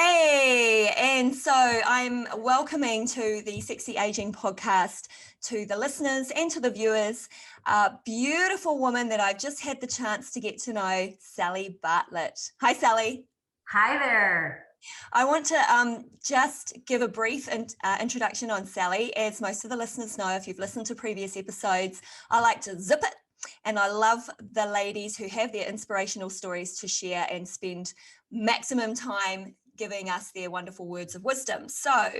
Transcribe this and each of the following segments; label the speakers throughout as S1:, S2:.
S1: Hey, and so I'm welcoming to the Sexy Aging podcast to the listeners and to the viewers, a beautiful woman that I've just had the chance to get to know, Sally Bartlett. Hi, Sally.
S2: Hi there.
S1: I want to just give a brief introduction on Sally. As most of the listeners know, if you've listened to previous episodes, I like to zip it. And I love the ladies who have their inspirational stories to share and spend maximum time giving us their wonderful words of wisdom. So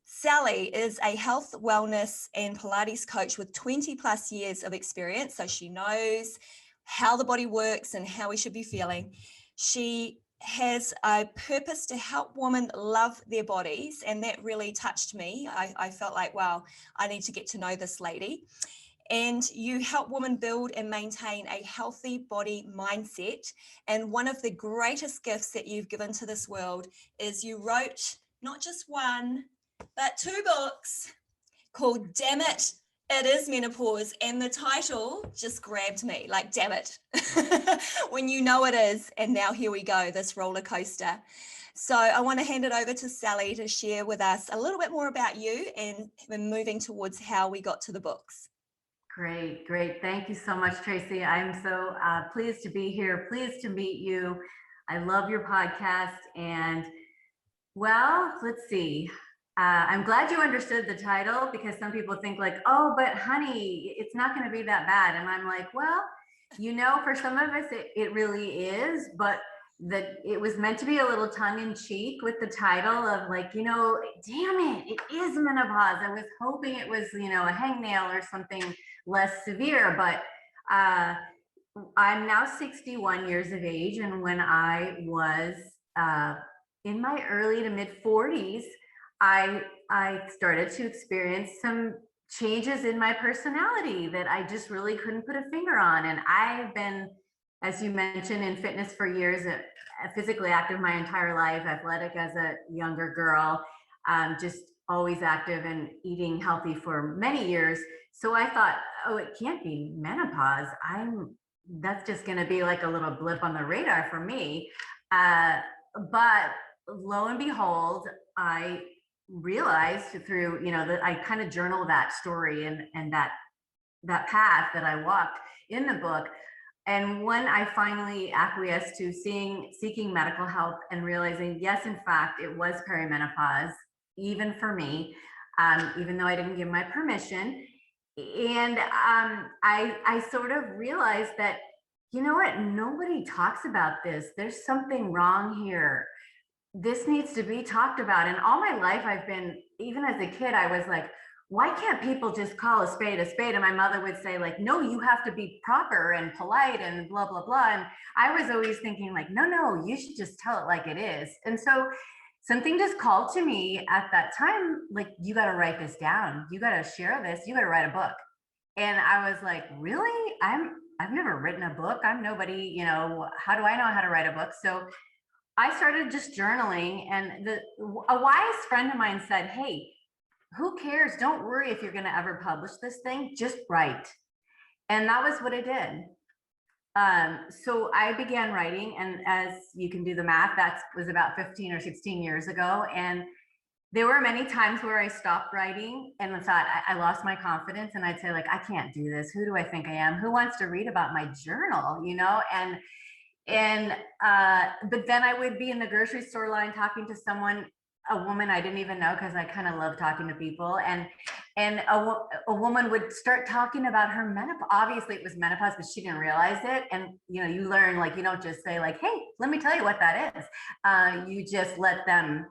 S1: Sally is a health, wellness, and Pilates coach with 20 plus years of experience. So she knows how the body works and how we should be feeling. She has a purpose to help women love their bodies. And that really touched me. I felt like, wow, I need to get to know this lady. And you help women build and maintain a healthy body mindset. And one of the greatest gifts that you've given to this world is you wrote not just one, but two books called Dammit It Is Menopause. And the title just grabbed me, like, damn it, when you know it is. And now here we go, this roller coaster. So I want to hand it over to Sally to share with us a little bit more about you and moving towards how we got to the books.
S2: Great. Thank you so much, Tracy. I'm so pleased to be here. Pleased to meet you. I love your podcast. And well, let's see. I'm glad you understood the title, because some people think like, oh, but honey, it's not going to be that bad. And I'm like, well, for some of us, it really is. But that it was meant to be a little tongue-in-cheek with the title of like, damn it is menopause. I was hoping it was, a hangnail or something less severe, but I'm now 61 years of age. And when I was in my early to mid 40s, I started to experience some changes in my personality that I just really couldn't put a finger on. And I've been, as you mentioned, in fitness for years, physically active my entire life, athletic as a younger girl, just always active and eating healthy for many years. So I thought, oh, it can't be menopause. That's just going to be like a little blip on the radar for me. But lo and behold, I realized through, I kind of journal that story and that path that I walked in the book. And when I finally acquiesced to seeking medical help and realizing, yes, in fact, it was perimenopause, even for me, even though I didn't give my permission. And I sort of realized that, you know what, nobody talks about this. There's something wrong here. This needs to be talked about. And all my life I've been, even as a kid, I was like, why can't people just call a spade a spade? And my mother would say like, no, you have to be proper and polite and blah, blah, blah. And I was always thinking like, no, you should just tell it like it is. And so something just called to me at that time, like, you got to write this down. You got to share this. You got to write a book. And I was like, really? I've never written a book. I'm nobody, how do I know how to write a book? So I started just journaling, and a wise friend of mine said, hey, who cares? Don't worry if you're going to ever publish this thing, just write. And that was what I did. So I began writing, and as you can do the math, that was about 15 or 16 years ago. And there were many times where I stopped writing and thought I lost my confidence, and I'd say like, I can't do this. Who do I think I am? Who wants to read about my journal, but then I would be in the grocery store line talking to someone, a woman I didn't even know, because I kind of love talking to people, and a woman would start talking about her menopause. Obviously it was menopause, but she didn't realize it. And you learn, like, you don't just say like, hey, let me tell you what that is. You just let them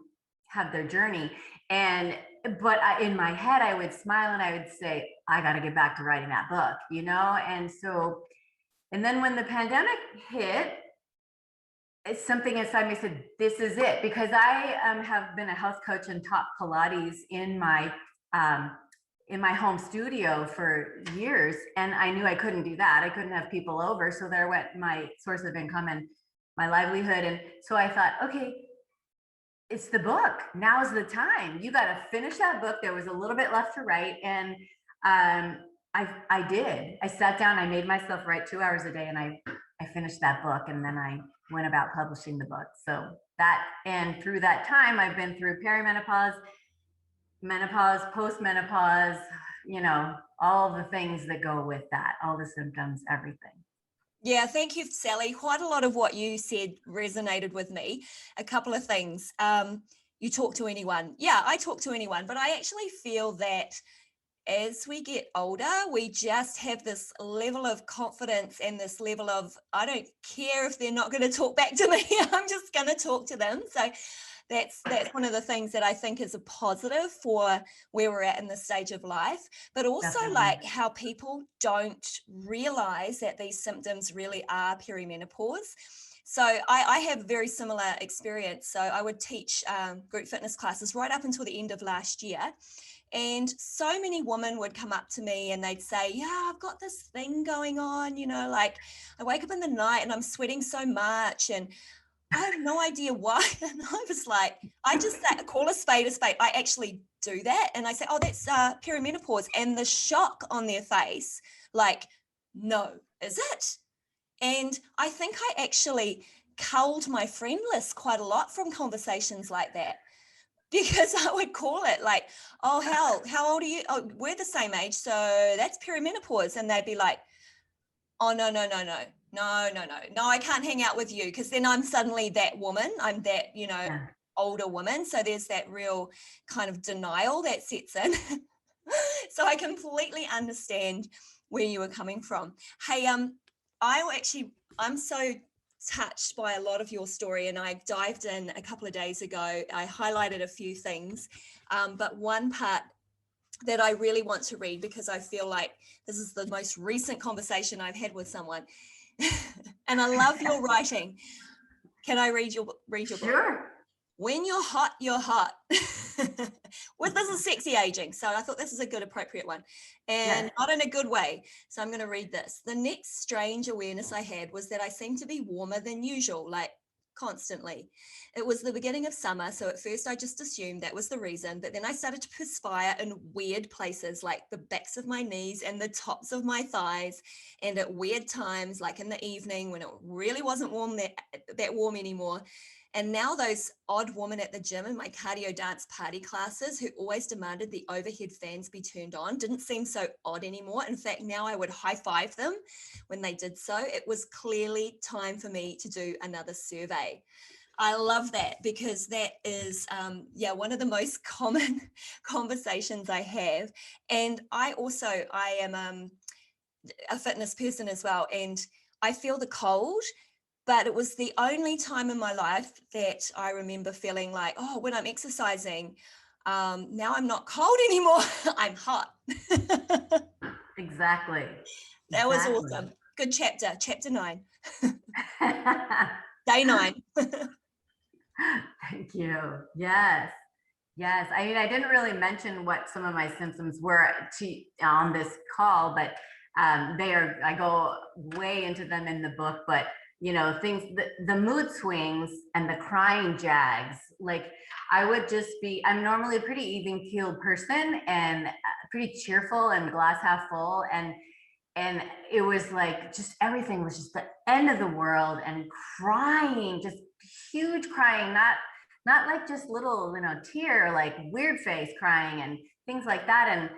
S2: have their journey. But in my head I would smile and I would say, I got to get back to writing that book, and then when the pandemic hit, something inside me said, this is it. Because I have been a health coach and taught Pilates in my home studio for years. And I knew I couldn't do that. I couldn't have people over. So there went my source of income and my livelihood. And so I thought, okay, it's the book. Now's the time. You got to finish that book. There was a little bit left to write. And I did. I sat down, I made myself write 2 hours a day, and I finished that book, and then I went about publishing the book. So and through that time, I've been through perimenopause, menopause, postmenopause, all the things that go with that, all the symptoms, everything.
S1: Yeah, thank you, Sally. Quite a lot of what you said resonated with me. A couple of things. You talk to anyone. Yeah, I talk to anyone, but I actually feel that as we get older, we just have this level of confidence and this level of, I don't care if they're not going to talk back to me, I'm just going to talk to them. So that's one of the things that I think is a positive for where we're at in this stage of life, but also
S2: Definitely.
S1: like how people don't realize that these symptoms really are perimenopause. So I have a very similar experience. So I would teach group fitness classes right up until the end of last year. And so many women would come up to me and they'd say, yeah, I've got this thing going on, like I wake up in the night and I'm sweating so much and I have no idea why. And I was like, I just call a spade a spade. I actually do that. And I say, oh, that's perimenopause. And the shock on their face, like, no, is it? And I think I actually culled my friend list quite a lot from conversations like that. Because I would call it like, oh, hell, how old are you? Oh, we're the same age. So that's perimenopause. And they'd be like, oh, no, I can't hang out with you. Because then I'm suddenly that woman. I'm that,
S2: Yeah.
S1: older woman. So there's that real kind of denial that sets in. So I completely understand where you were coming from. Hey, I'm so touched by a lot of your story, and I dived in a couple of days ago. I highlighted a few things, but one part that I really want to read, because I feel like this is the most recent conversation I've had with someone. And I love your writing. Can I read your book?
S2: Sure.
S1: When you're hot, you're hot. Well, this is sexy aging. So I thought this is a good, appropriate one, and
S2: Yes.
S1: not in a good way. So I'm going to read this. The next strange awareness I had was that I seemed to be warmer than usual, like constantly. It was the beginning of summer. So at first I just assumed that was the reason, but then I started to perspire in weird places, like the backs of my knees and the tops of my thighs, and at weird times, like in the evening when it really wasn't that warm anymore. And now those odd women at the gym in my cardio dance party classes who always demanded the overhead fans be turned on didn't seem so odd anymore. In fact, now I would high five them when they did so. It was clearly time for me to do another survey. I love that, because that is, one of the most common conversations I have. And I am a fitness person as well. And I feel the cold. But it was the only time in my life that I remember feeling like, oh, when I'm exercising, now I'm not cold anymore. I'm hot.
S2: Exactly.
S1: That was awesome. Good chapter, chapter 9, day 9.
S2: Thank you. Yes. Yes. I mean, I didn't really mention what some of my symptoms were on this call, but I go way into them in the book, but things, the mood swings and the crying jags, like I'm normally a pretty even keeled person and pretty cheerful and glass half full. And it was like, just everything was just the end of the world, and crying, just huge crying, not like just little, tear, like weird face crying and things like that. And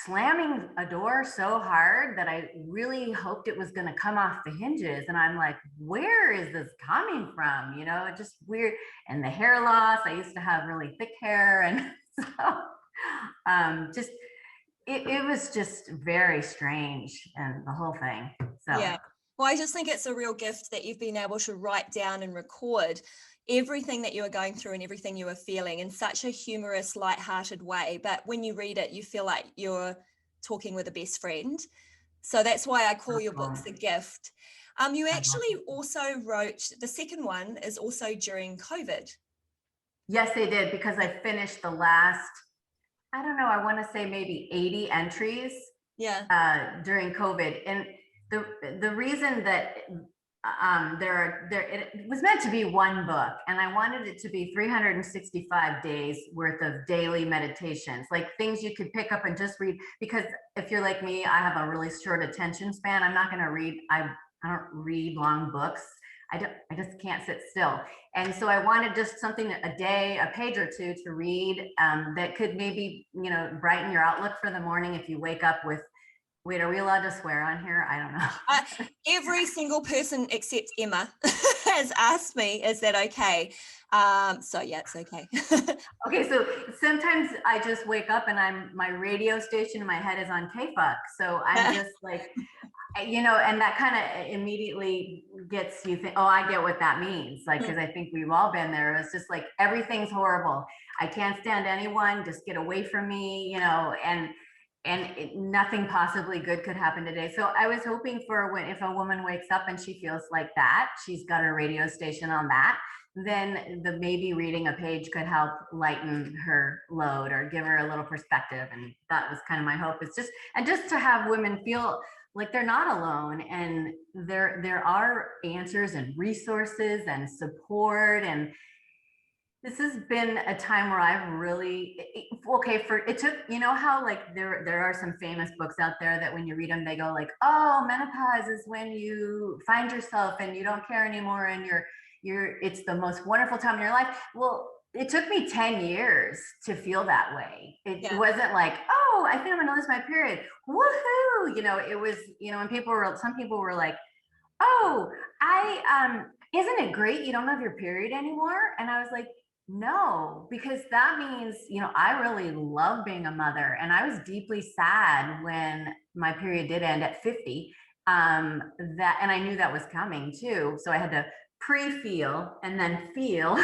S2: slamming a door so hard that I really hoped it was going to come off the hinges. And I'm like, where is this coming from? Just weird. And the hair loss, I used to have really thick hair. And so it was just very strange, and the whole thing. So
S1: Yeah. Well, I just think it's a real gift that you've been able to write down and record everything that you were going through and everything you were feeling in such a humorous, lighthearted way. But when you read it, you feel like you're talking with a best friend. So that's why I call your books a gift. You actually also wrote, the second one is also during COVID.
S2: Yes, they did, because I finished the last, I don't know, I want to say maybe 80 entries during COVID. And the reason that it was meant to be one book, and I wanted it to be 365 days worth of daily meditations, like things you could pick up and just read. Because if you're like me, I have a really short attention span. I'm not going to read. I don't read long books. I just can't sit still. And so I wanted just something a day, a page or two to read that could maybe, brighten your outlook for the morning if you wake up with, wait, are we allowed to swear on here? I don't know.
S1: Every single person except Emma has asked me, is that okay? So yeah, it's okay.
S2: Okay, so sometimes I just wake up and my radio station in my head is on K-Fuck. So I'm just like, and that kind of immediately gets you think, oh, I get what that means. Like, because I think we've all been there. It's just like, everything's horrible. I can't stand anyone, just get away from me, nothing possibly good could happen today. So I was hoping for if a woman wakes up and she feels like that, she's got her radio station on that, then maybe reading a page could help lighten her load or give her a little perspective. And that was kind of my hope. It's just to have women feel like they're not alone, and there are answers and resources and support. And this has been a time where I've really, it took, how like there are some famous books out there that when you read them, they go like, oh, menopause is when you find yourself and you don't care anymore and it's the most wonderful time in your life. Well, it took me 10 years to feel that way. It wasn't like, oh, I think I'm gonna lose my period. Woohoo! It was, when some people were like, oh, isn't it great you don't have your period anymore? And I was like, no, because that means, I really love being a mother. And I was deeply sad when my period did end at 50. And I knew that was coming too. So I had to pre-feel and then feel.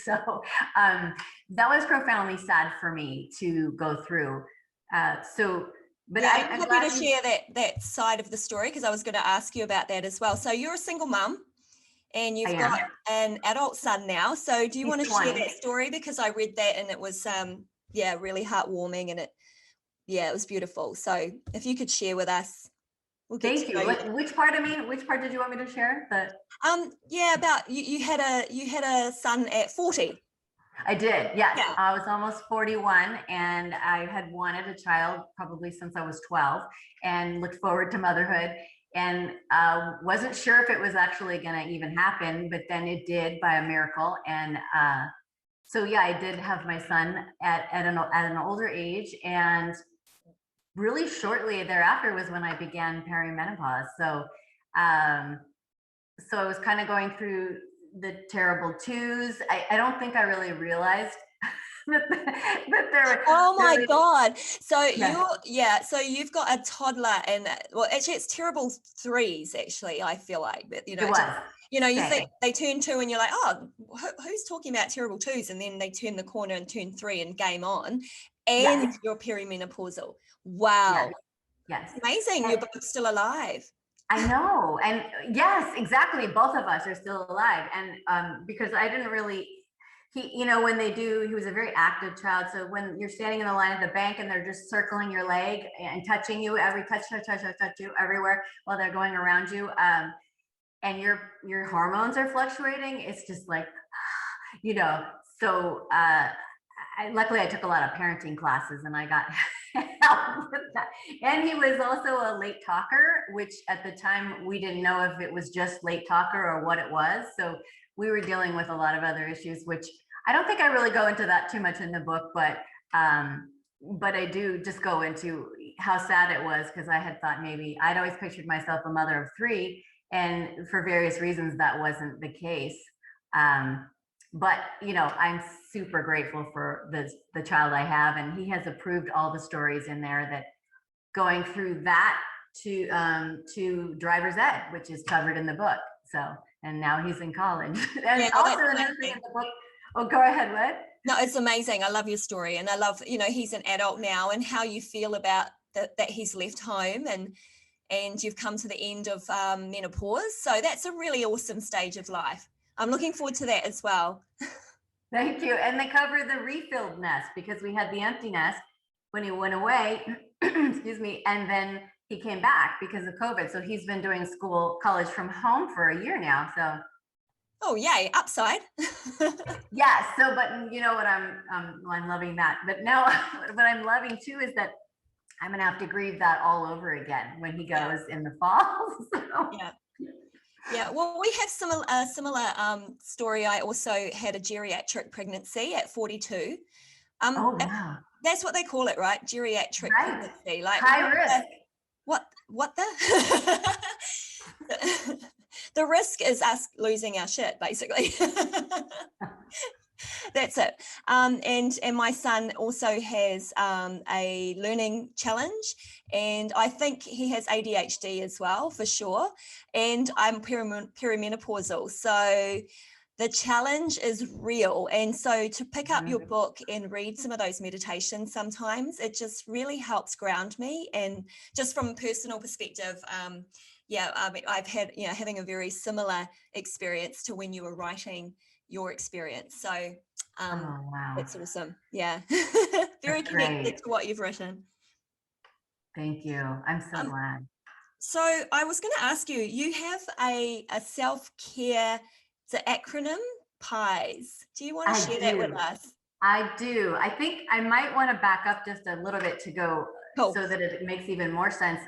S2: So that was profoundly sad for me to go through. But
S1: yeah,
S2: I'm
S1: happy to share that side of the story, because I was going to ask you about that as well. So you're a single mum and you've got an adult son now. So do you want to share that story? Because I read that and it was really heartwarming, and it was beautiful. So if you could share with us.
S2: Thank you. Which part did you want me to share?
S1: About you had a son at 40.
S2: I did, yes. Yeah. I was almost 41 and I had wanted a child probably since I was 12 and looked forward to motherhood, and wasn't sure if it was actually going to even happen, but then it did by a miracle. And so yeah, I did have my son at an older age, and really shortly thereafter was when I began peri-menopause. So so I was kind of going through the terrible twos. I don't think I really realized that there were.
S1: Oh my God. So so you've got a toddler, and well, actually it's terrible threes, actually, I feel like, but
S2: it was.
S1: You think they turn 2 and you're like, oh, who's talking about terrible twos? And then they turn the corner and turn 3 and game on. And you're perimenopausal. Wow.
S2: Yes.
S1: It's amazing. You're both still alive.
S2: I know. And yes, exactly. Both of us are still alive. And because I didn't really, he was a very active child. So when you're standing in the line at the bank and they're just circling your leg and touching you, touch you everywhere while they're going around you, and your hormones are fluctuating, it's just like, so luckily I took a lot of parenting classes and I got help with that. And he was also a late talker, which at the time we didn't know if it was just late talker or what it was. So we were dealing with a lot of other issues, which I don't think I really go into that too much in the book, but I do just go into how sad it was, because I had thought maybe I'd always pictured myself a mother of 3, and for various reasons that wasn't the case. But I'm super grateful for the child I have, and he has approved all the stories in there, that going through that to driver's ed, which is covered in the book. So, and now he's in college. And also another thing in the book. Oh, go ahead. What?
S1: No, it's amazing. I love your story, and I love he's an adult now, and how you feel about that he's left home and you've come to the end of menopause. So that's a really awesome stage of life. I'm looking forward to that as well.
S2: Thank you. And they cover the refilled nest, because we had the empty nest when he went away, excuse me, and then he came back because of COVID. So he's been doing college from home for a year now. So.
S1: Oh, yay, upside.
S2: Yeah. So, but you know what, I'm loving that. But now what I'm loving too is that I'm going to have to grieve that all over again when he goes in the fall. So.
S1: Yeah. Yeah, well, we have similar story. I also had a geriatric pregnancy at 42.
S2: Oh, wow.
S1: That's what they call it, right? Geriatric
S2: Right.
S1: pregnancy. Like
S2: High risk.
S1: what the the risk is us losing our shit, basically. That's it. And my son also has a learning challenge, and I think he has ADHD as well, for sure. And I'm perimenopausal, so the challenge is real. And so to pick up your book and read some of those meditations, sometimes it just really helps ground me. And just from a personal perspective, I've had, having a very similar experience to when you were writing your experience. So
S2: Oh, wow.
S1: that's awesome. Yeah. Very
S2: That's
S1: connected
S2: great.
S1: to what you've written.
S2: Thank you. I'm so
S1: Um,
S2: glad.
S1: so I was going to ask you, you have a self-care, it's an acronym, PIES. Do you want to
S2: I
S1: share that with
S2: do.
S1: us?
S2: I do. I think I might want to back up just a little bit to go
S1: Cool.
S2: so that it makes even more sense.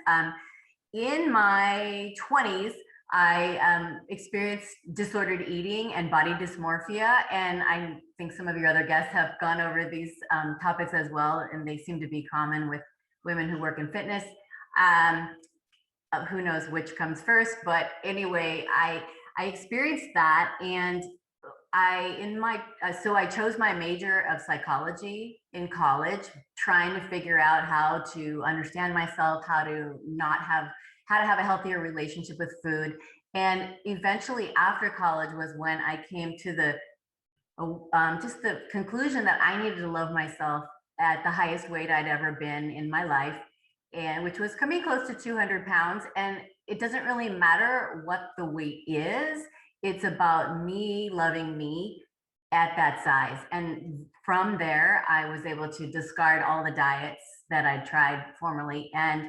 S2: In my 20s, I experienced disordered eating and body dysmorphia. And I think some of your other guests have gone over these topics as well, and they seem to be common with women who work in fitness. Um, who knows which comes first, but anyway, I experienced that, and I chose my major of psychology in college, trying to figure out how to understand myself, how to have a healthier relationship with food. And eventually after college was when I came to just the conclusion that I needed to love myself at the highest weight I'd ever been in my life, and which was coming close to 200 pounds. And it doesn't really matter what the weight is. It's about me loving me at that size. And from there, I was able to discard all the diets that I tried formerly and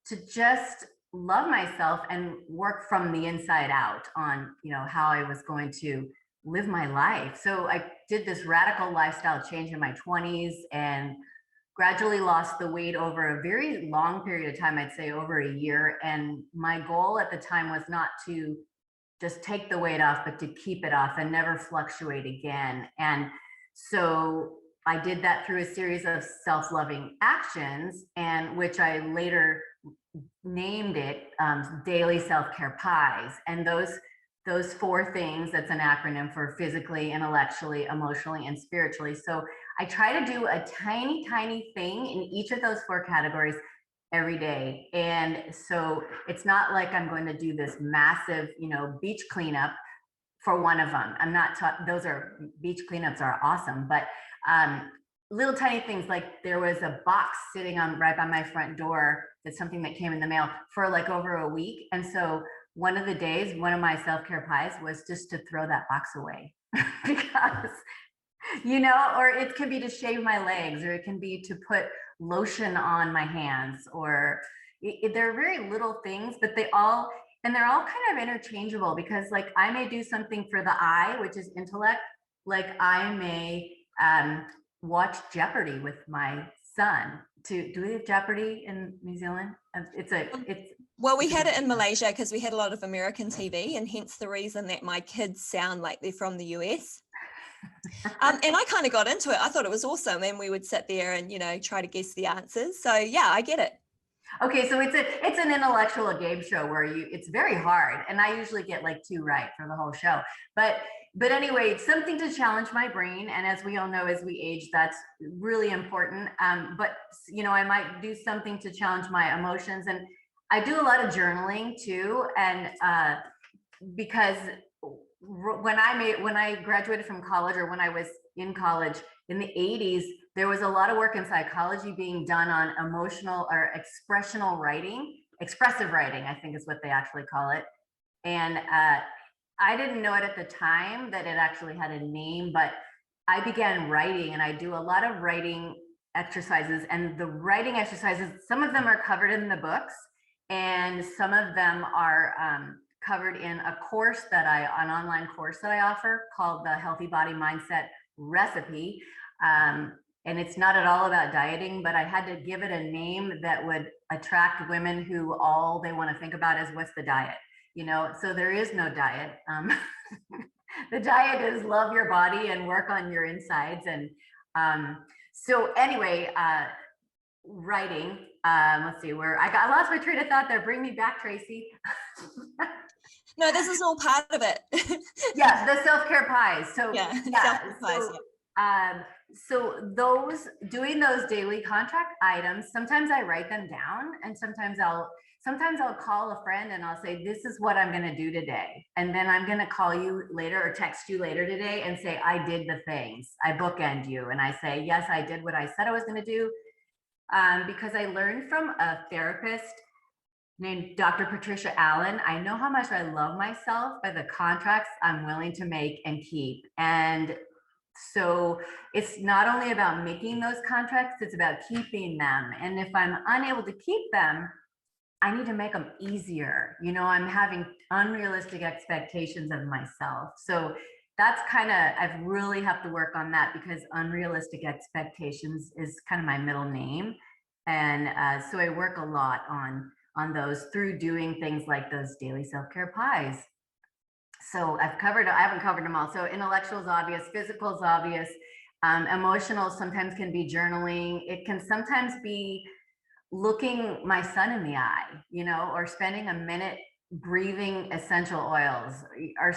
S2: to just love myself and work from the inside out on, how I was going to live my life. So I did this radical lifestyle change in my 20s and gradually lost the weight over a very long period of time, I'd say over a year. And my goal at the time was not to just take the weight off, but to keep it off and never fluctuate again. And so I did that through a series of self-loving actions, and which I later named it daily self-care pies. And those four things, that's an acronym for physically, intellectually, emotionally, and spiritually. So I try to do a tiny, tiny thing in each of those four categories every day. And so it's not like I'm going to do this massive, beach cleanup for one of them. I'm not those are beach cleanups are awesome, but little tiny things, like there was a box sitting on right by my front door. That's something that came in the mail for like over a week. And so one of the days, one of my self-care pies was just to throw that box away because, or it can be to shave my legs, or it can be to put lotion on my hands, or they're very little things, but they're all kind of interchangeable, because like I may do something for the eye, which is intellect. Like I may watch Jeopardy with my son. Do we have Jeopardy in New Zealand?
S1: Well, we had it in Malaysia because we had a lot of American TV, and hence the reason that my kids sound like they're from the US. And I kind of got into it. I thought it was awesome. And we would sit there and, try to guess the answers. So yeah, I get it.
S2: Okay, so it's an intellectual game show where it's very hard, and I usually get like 2 right for the whole show. But anyway, it's something to challenge my brain, and as we all know, as we age, that's really important. But I might do something to challenge my emotions, and I do a lot of journaling too, and because when I graduated from college, or when I was in college in the 80s, there was a lot of work in psychology being done on emotional or expressive writing, I think is what they actually call it. And I didn't know it at the time that it actually had a name, but I began writing, and I do a lot of writing exercises. And the writing exercises, some of them are covered in the books, and some of them are covered in an online course that I offer called the Healthy Body Mindset Recipe. And it's not at all about dieting, but I had to give it a name that would attract women who all they want to think about is, what's the diet? so there is no diet. The diet is love your body and work on your insides. And so anyway, writing, let's see where I lost my train of thought there. Bring me back, Tracy.
S1: No, this is all part of it.
S2: Yeah, the self-care pies. So
S1: self-care pies,
S2: so doing those daily contract items, sometimes I write them down, and sometimes I'll call a friend and I'll say, this is what I'm going to do today. And then I'm going to call you later or text you later today and say, I did the things. I bookend you. And I say, yes, I did what I said I was going to do. Because I learned from a therapist named Dr. Patricia Allen. I know how much I love myself by the contracts I'm willing to make and keep. And so it's not only about making those contracts, it's about keeping them. And if I'm unable to keep them, I need to make them easier. I'm having unrealistic expectations of myself. So that's I really have to work on that, because unrealistic expectations is kind of my middle name. And so I work a lot on those through doing things like those daily self-care pies. So I haven't covered them all. So intellectual is obvious, physical is obvious, emotional sometimes can be journaling. It can sometimes be looking my son in the eye, or spending a minute breathing essential oils, or,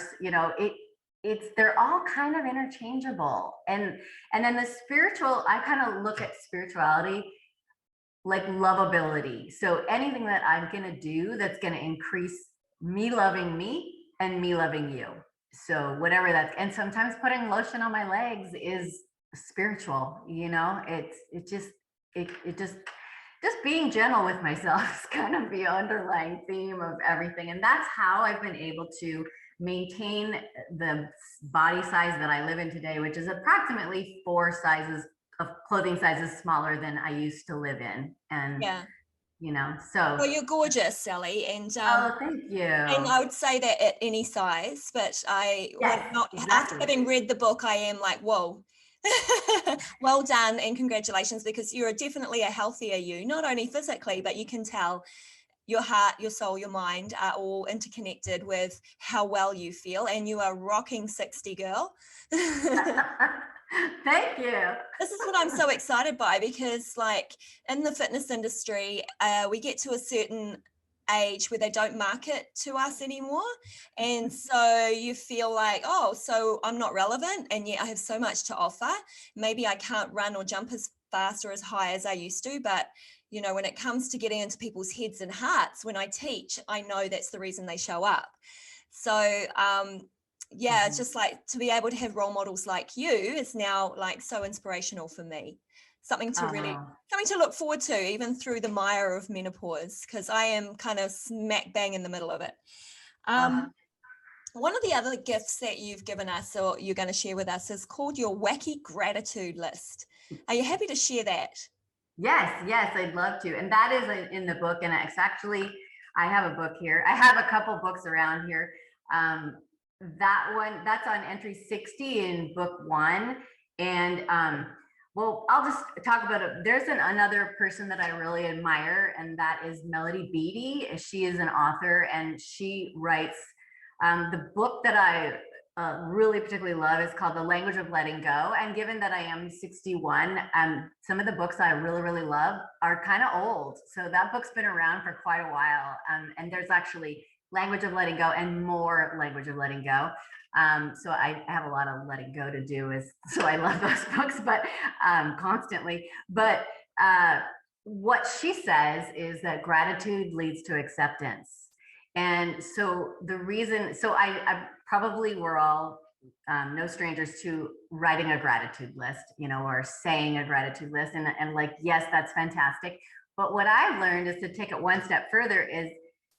S2: they're all kind of interchangeable. And then the spiritual, I kind of look at spirituality like lovability. So anything that I'm going to do that's going to increase me loving me and me loving you. So whatever that's, and sometimes putting lotion on my legs is spiritual, it just being gentle with myself is kind of the underlying theme of everything. And that's how I've been able to maintain the body size that I live in today, which is approximately 4 sizes of clothing sizes smaller than I used to live in. And so.
S1: Well, you're gorgeous, Sally, and
S2: Oh, thank you.
S1: And I would say that at any size, but
S2: Exactly.
S1: after having read the book, I am like, whoa. Well done and congratulations, because you're definitely a healthier you, not only physically, but you can tell your heart, your soul, your mind are all interconnected with how well you feel, and you are rocking 60, girl.
S2: Thank you.
S1: This is what I'm so excited by, because in the fitness industry, we get to a certain age where they don't market to us anymore. And so you feel like, oh, so I'm not relevant, and yet I have so much to offer. Maybe I can't run or jump as fast or as high as I used to, but when it comes to getting into people's heads and hearts, when I teach, I know that's the reason they show up. So it's just to be able to have role models like you is now so inspirational for me. Something to look forward to, even through the mire of menopause, because I am kind of smack bang in the middle of it. One of the other gifts that you've given us, or you're going to share with us, is called your wacky gratitude list. Are you happy to share that?
S2: Yes, I'd love to. And that is in the book. And it's actually, I have a book here. I have a couple books around here. That one, that's on entry 60 in book 1. And well, I'll just talk about it. There's another person that I really admire, and that is Melody Beattie. She is an author, and she writes the book that I really particularly love is called The Language of Letting Go. And given that I am 61, some of the books I really, really love are kind of old. So that book's been around for quite a while. And there's actually Language of Letting Go and more Language of Letting Go. So I have a lot of letting go to do, so I love those books, but constantly. But what she says is that gratitude leads to acceptance. And so the reason, I probably we're all no strangers to writing a gratitude list, or saying a gratitude list. And yes, that's fantastic. But what I've learned is to take it one step further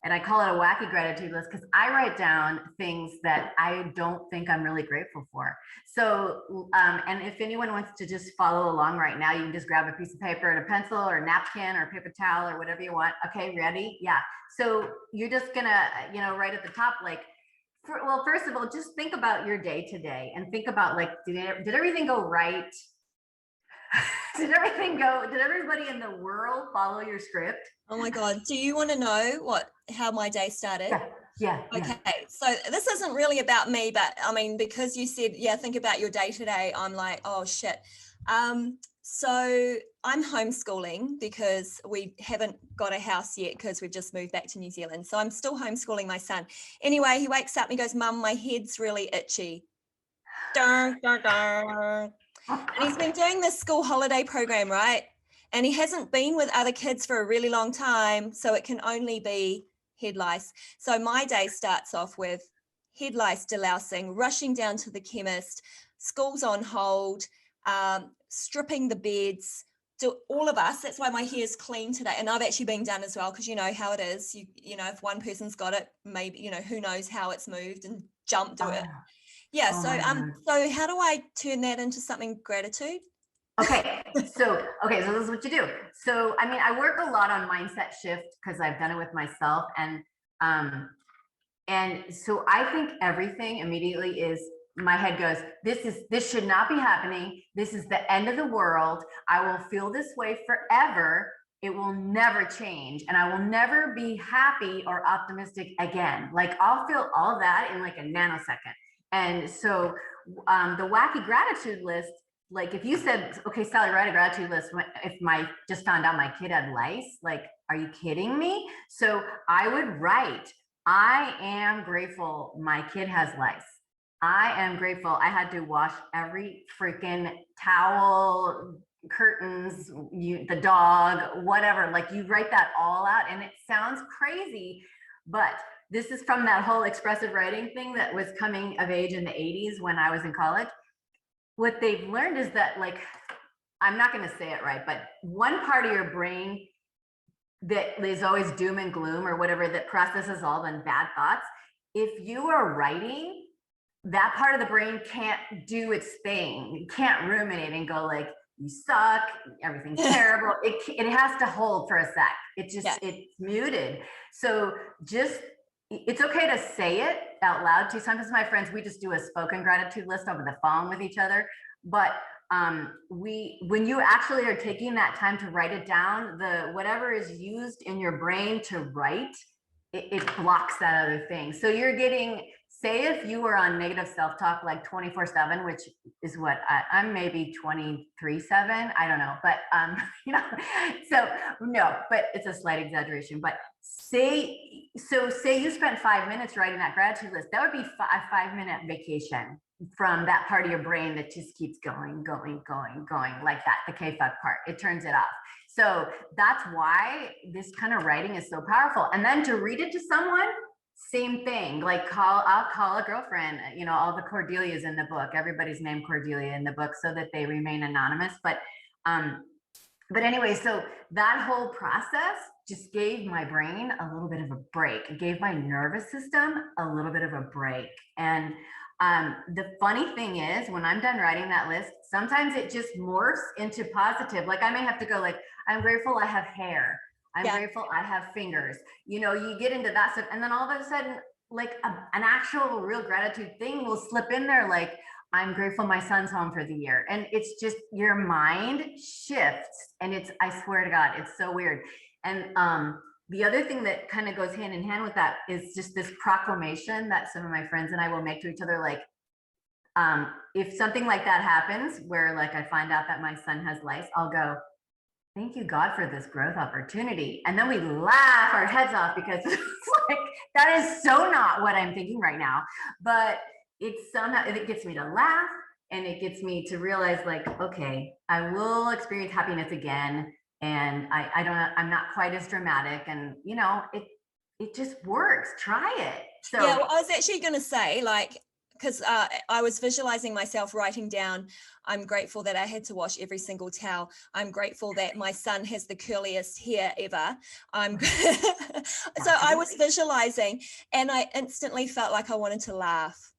S2: and I call it a wacky gratitude list, because I write down things that I don't think I'm really grateful for. So, and if anyone wants to just follow along right now, you can just grab a piece of paper and a pencil or a napkin or a paper towel or whatever you want. Okay, ready? Yeah. So you're just gonna, right at the top, first of all, just think about your day today and think about did everything go right? Did everybody in the world follow your script?
S1: Oh my God. Do you want to know how my day started?
S2: Yeah. Yeah.
S1: Okay, so this isn't really about me, but I mean, because you said, think about your day to day, I'm like, oh shit. So I'm homeschooling because we haven't got a house yet because we've just moved back to New Zealand. So I'm still homeschooling my son. Anyway, he wakes up and he goes, Mum, my head's really itchy. Dun, dun, dun. And he's been doing this school holiday program, right? And he hasn't been with other kids for a really long time. So it can only be head lice. So my day starts off with head lice delousing, rushing down to the chemist, school's on hold, stripping the beds, to all of us. That's why my hair's clean today. And I've actually been done as well, because you know how it is. You know, if one person's got it, maybe, you know, who knows how it's moved and jumped to it. Yeah.
S2: Oh
S1: So how do I turn that into something gratitude?
S2: Okay, so this is what you do. So I mean, I work a lot on mindset shift because I've done it with myself, and so I think everything immediately is, my head goes, this should not be happening. This is the end of the world. I will feel this way forever. It will never change, and I will never be happy or optimistic again. Like, I'll feel all that in like a nanosecond. And so the wacky gratitude list, like if you said, okay, Sally, write a gratitude list if just found out my kid had lice, like, are you kidding me? So I would write, I am grateful my kid has lice. I am grateful I had to wash every freaking towel, curtains, the dog, whatever. Like, you write that all out, and it sounds crazy, but this is from that whole expressive writing thing that was coming of age in the 80s when I was in college. What they've learned is that, like, I'm not going to say it right, but one part of your brain that is always doom and gloom or whatever, that processes all the bad thoughts, if you are writing, that part of the brain can't do its thing. It can't ruminate and go like, you suck, everything's terrible. It has to hold for a sec. It's muted. So it's okay to say it out loud too. Sometimes my friends, we just do a spoken gratitude list over the phone with each other. But when you actually are taking that time to write it down, whatever is used in your brain to write, it blocks that other thing. So you're getting, say if you were on negative self-talk like 24/7, which is what I'm maybe 23/7, I don't know, but so no, but it's a slight exaggeration. But say you spent 5 minutes writing that gratitude list, that would be a 5-minute vacation from that part of your brain that just keeps going like that, the K-fuck part, it turns it off. So that's why this kind of writing is so powerful. And then to read it to someone, same thing. Like, I'll call a girlfriend, all the Cordelias in the book, everybody's named Cordelia in the book, so that they remain anonymous. But anyway, so that whole process just gave my brain a little bit of a break. It gave my nervous system a little bit of a break. And the funny thing is, when I'm done writing that list, sometimes it just morphs into positive. Like, I may have to go like, I'm grateful I have hair. I'm grateful I have fingers. You get into that stuff. And then all of a sudden, like an actual real gratitude thing will slip in there. Like, I'm grateful my son's home for the year. And it's just, your mind shifts. And I swear to God, it's so weird. And the other thing that kind of goes hand in hand with that is just this proclamation that some of my friends and I will make to each other. Like, if something like that happens, where like I find out that my son has lice, I'll go, thank you, God, for this growth opportunity. And then we laugh our heads off, because it's like, that is so not what I'm thinking right now. But it gets me to laugh, and it gets me to realize, like, okay, I will experience happiness again. And I'm not quite as dramatic, and it just works. Try it. So
S1: yeah, well, I was actually going to say, like, because I was visualizing myself writing down, I'm grateful that I had to wash every single towel. I'm grateful that my son has the curliest hair ever. So I was visualizing, and I instantly felt like I wanted to laugh.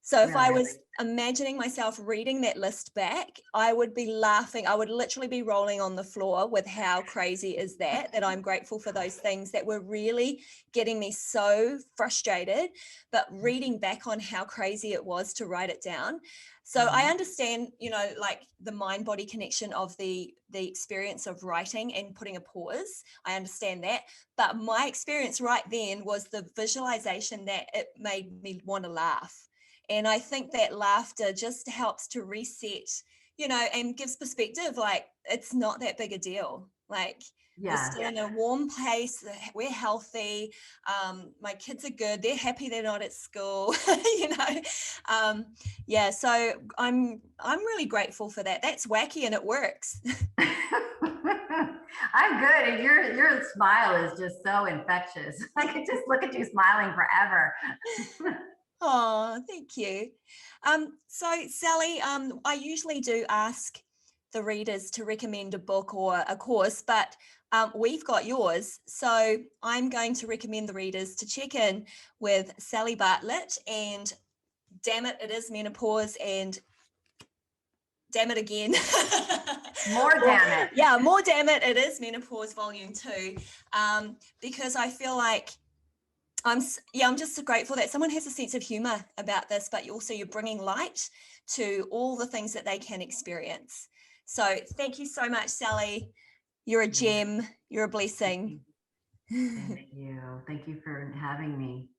S1: So if I
S2: Really?
S1: was imagining myself reading that list back, I would be laughing. I would literally be rolling on the floor with how crazy is that I'm grateful for those things that were really getting me so frustrated, but reading back on how crazy it was to write it down. So I understand, you know, like the mind-body connection of the experience of writing and putting a pause. I understand that. But my experience right then was the visualization that it made me want to laugh. And I think that laughter just helps to reset, you know, and gives perspective. Like, it's not that big a deal. Like, we're still in a warm place. We're healthy. My kids are good. They're happy they're not at school, you know. Yeah, so I'm really grateful for that. That's wacky and it works.
S2: I'm good. And your smile is just so infectious. I could just look at you smiling forever.
S1: Oh, thank you. So Sally, I usually do ask the readers to recommend a book or a course, but we've got yours. So I'm going to recommend the readers to check in with Sally Bartlett and Dammit It Is Menopause and Damn It Again.
S2: More damn it.
S1: Yeah, more Dammit It Is Menopause Volume 2. Because I feel like I'm just so grateful that someone has a sense of humor about this, but you're bringing light to all the things that they can experience. So thank you so much, Sally. You're a gem. You're a blessing.
S2: Thank you. Thank you for having me.